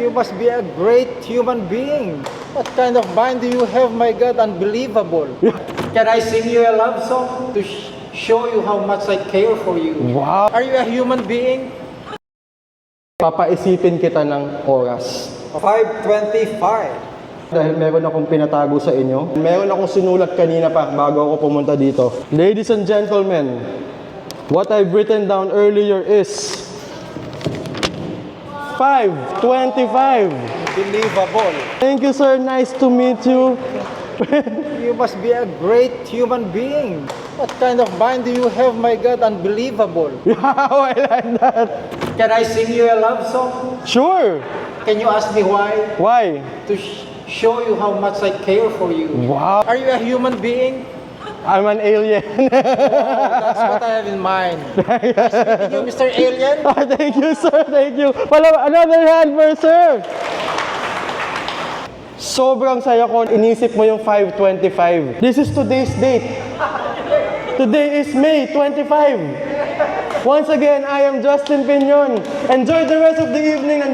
You must be a great human being. What kind of mind do you have, my God? Unbelievable. Can I sing you a love song to show you how much I care for you? Wow! Are you a human being? Papaisipin kita ng oras. 5:25. Dahil meron akong pinatago sa inyo. Meron akong sinulat kanina pa bago ako pumunta dito. Ladies and gentlemen, what I've written down earlier is 5:25. Unbelievable. Thank you, sir. Nice to meet you. You must be a great human being. What kind of mind do you have, my God? Unbelievable. Wow, I like that. Can I sing you a love song? Sure. Can you ask me why? Why? To show you how much I care for you. Wow. Are you a human being? I'm an alien. That's what I have in mind. Nice meeting you, Mr. Alien. Thank you, sir. Thank you. Another hand for sir. Sobrang saya ko. Inisip mo yung 5:25. This is today's date. Today is May 25. Once again, I am Justin Piñon. Enjoy the rest of the evening.